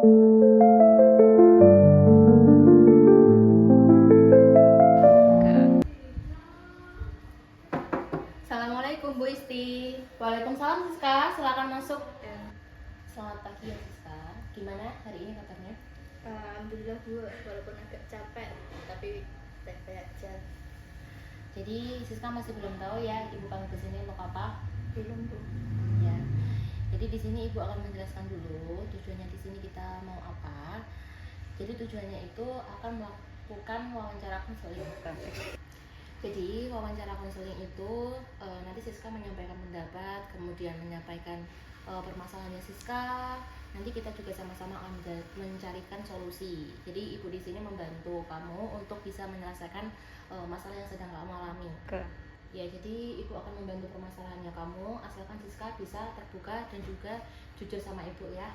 Assalamualaikum Bu Isti. Waalaikumsalam Siska, silakan masuk. Selamat pagi ya Siska. Gimana hari ini kabarnya? Alhamdulillah Bu, walaupun agak capek tapi baik-baik aja. Jadi Siska masih belum tahu ya Ibu panggil ke sini untuk apa? Belum Bu. Ya. Jadi di sini Ibu akan menjelaskan dulu tujuannya di sini kita mau apa. Jadi tujuannya itu akan melakukan wawancara konseling. Jadi wawancara konseling itu nanti Siska menyampaikan pendapat, kemudian menyampaikan permasalahannya Siska. Nanti kita juga sama-sama akan mencarikan solusi. Jadi Ibu di sini membantu kamu untuk bisa menyelesaikan masalah yang sedang kamu alami. Ya, jadi Ibu akan membantu permasalahannya kamu asalkan Siska bisa terbuka dan juga jujur sama Ibu ya.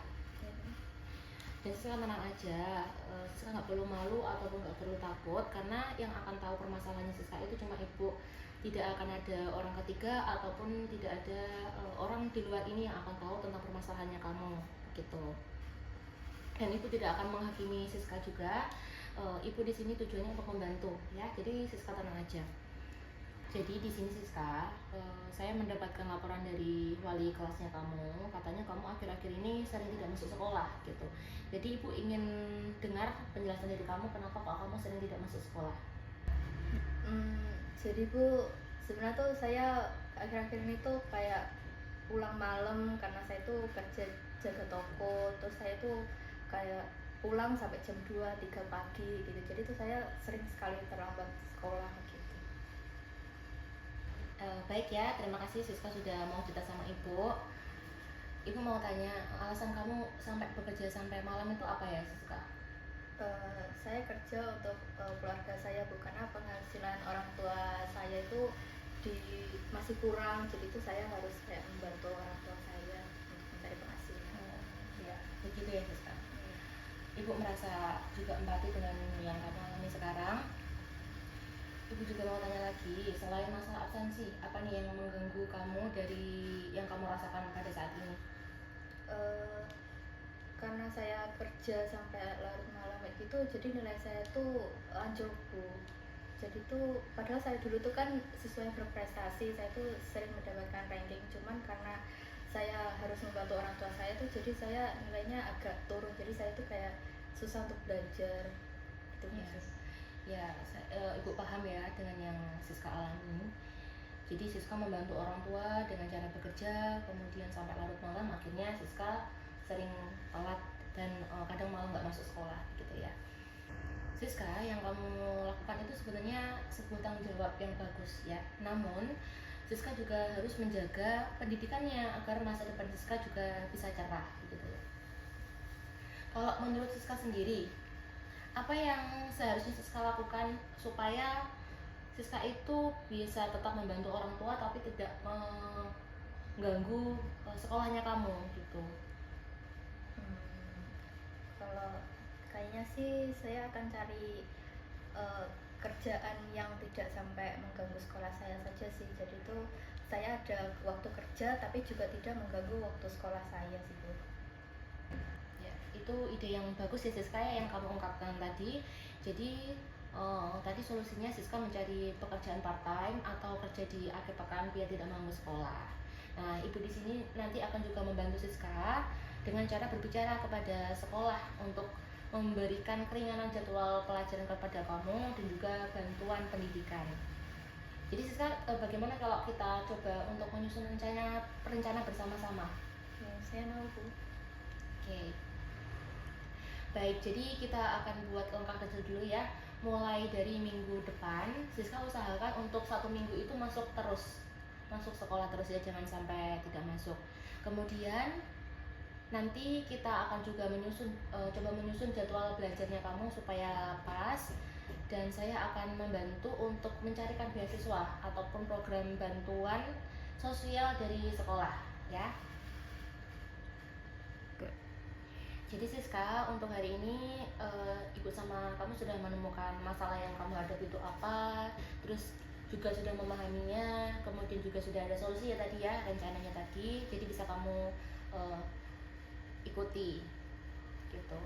Dan Siska tenang aja, Siska nggak perlu malu ataupun nggak perlu takut karena yang akan tahu permasalahannya Siska itu cuma Ibu. Tidak akan ada orang ketiga ataupun tidak ada orang di luar ini yang akan tahu tentang permasalahannya kamu gitu. Dan Ibu tidak akan menghakimi Siska juga. Ibu di sini tujuannya untuk membantu ya. Jadi Siska tenang aja. Jadi di sini Siska, saya mendapatkan laporan dari wali kelasnya kamu. Katanya kamu akhir-akhir ini sering tidak masuk sekolah gitu. Jadi Ibu ingin dengar penjelasan dari kamu kenapa kok kamu sering tidak masuk sekolah. Jadi Bu, sebenarnya tuh saya akhir-akhir ini tuh kayak pulang malam karena saya tuh kerja jaga toko. Terus saya tuh kayak pulang sampai jam 2, 3 pagi gitu. Jadi tuh saya sering sekali terlambat sekolah gitu. Baik ya, terima kasih Siska sudah mau cerita sama Ibu. Ibu mau tanya, alasan kamu sampai bekerja sampai malam itu apa ya Siska? Saya kerja untuk keluarga saya, bukan penghasilan orang tua saya itu masih kurang, jadi itu saya harus kayak membantu orang tua saya untuk mencari penghasilan. Ya, begitu ya Siska. Ibu merasa juga empati dengan yang kamu alami sekarang. Ibu juga mau tanya lagi, selain masalah absensi, apa nih yang mengganggu kamu dari yang kamu rasakan pada saat ini? Karena saya kerja sampai larut malam kayak gitu, jadi nilai saya tuh anjlok Bu. Jadi tuh padahal saya dulu tuh kan sesuai berprestasi, saya tuh sering mendapatkan ranking, cuman karena saya harus membantu orang tua saya tuh jadi saya nilainya agak turun, jadi saya tuh kayak susah untuk belajar gitu ya. Ibu paham ya dengan yang Siska alami. Jadi Siska membantu orang tua dengan cara bekerja, kemudian sampai larut malam, akhirnya Siska sering telat dan kadang malah nggak masuk sekolah gitu ya. Siska, yang kamu lakukan itu sebenarnya sebuah tanggung jawab yang bagus ya. Namun Siska juga harus menjaga pendidikannya agar masa depan Siska juga bisa cerah gitu. Kalau menurut Siska sendiri, apa yang seharusnya Siska lakukan supaya Siska itu bisa tetap membantu orang tua tapi tidak mengganggu sekolahnya kamu gitu? Kalau kayaknya sih saya akan cari kerjaan yang tidak sampai mengganggu sekolah saya saja sih. Jadi tuh saya ada waktu kerja tapi juga tidak mengganggu waktu sekolah saya sih Bu. Ya, itu ide yang bagus ya Siska ya, yang kamu ungkapkan tadi. Jadi tadi solusinya Siska mencari pekerjaan part time atau kerja di akhir pekan biar tidak mengganggu sekolah. Nah, Ibu di sini nanti akan juga membantu Siska dengan cara berbicara kepada sekolah untuk memberikan keringanan jadwal pelajaran kepada kamu dan juga bantuan pendidikan. Jadi Siska, bagaimana kalau kita coba untuk menyusun rencana bersama-sama? Ya, saya mau Bu. Oke. Baik, jadi kita akan buat langkah kecil dulu ya. Mulai dari minggu depan, Siska usahakan untuk 1 minggu itu masuk sekolah terus ya, jangan sampai tidak masuk. Kemudian nanti kita akan juga coba menyusun jadwal belajarnya kamu supaya pas, dan saya akan membantu untuk mencarikan beasiswa ataupun program bantuan sosial dari sekolah ya. Jadi Siska, untuk hari ini Ibu sama kamu sudah menemukan masalah yang kamu hadapi itu apa, terus juga sudah memahaminya, kemudian juga sudah ada solusi ya tadi ya, rencananya tadi, jadi bisa kamu ikuti. gitu.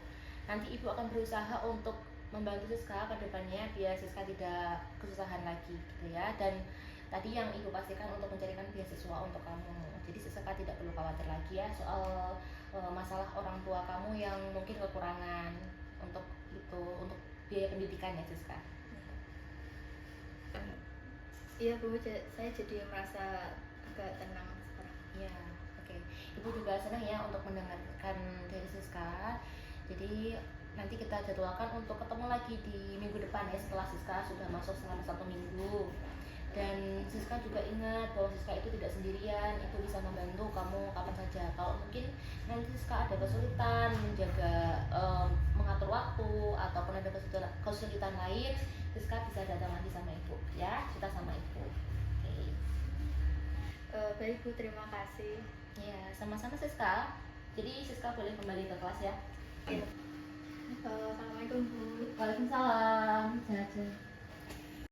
Nanti ibu akan berusaha untuk membantu Siska ke depannya biar Siska tidak kesusahan lagi gitu ya. Dan tadi yang ibu pastikan untuk mencarikan beasiswa untuk kamu, jadi Siska tidak perlu khawatir lagi ya soal masalah orang tua kamu yang mungkin kekurangan untuk untuk biaya pendidikan ya Siska. Iya Bu, saya jadi merasa agak tenang sekarang. Ya, oke. Ibu juga senang ya untuk mendengarkan dari Siska. Jadi nanti kita jadwalkan untuk ketemu lagi di minggu depan ya setelah Siska sudah masuk selama 1 minggu. Dan Siska juga ingat bahwa Siska itu tidak sendirian, itu bisa membantu kamu kapan saja. Kalau mungkin nanti Siska ada kesulitan menjaga mengatur waktu ataupun ada kesulitan lain, Siska bisa datang lagi sama ibu ya, kita sama ibu. Oke. Baik Bu, terima kasih. Ya, sama-sama Siska. Jadi Siska boleh kembali ke kelas ya. Assalamualaikum Bu. Waalaikumsalam. Jajan.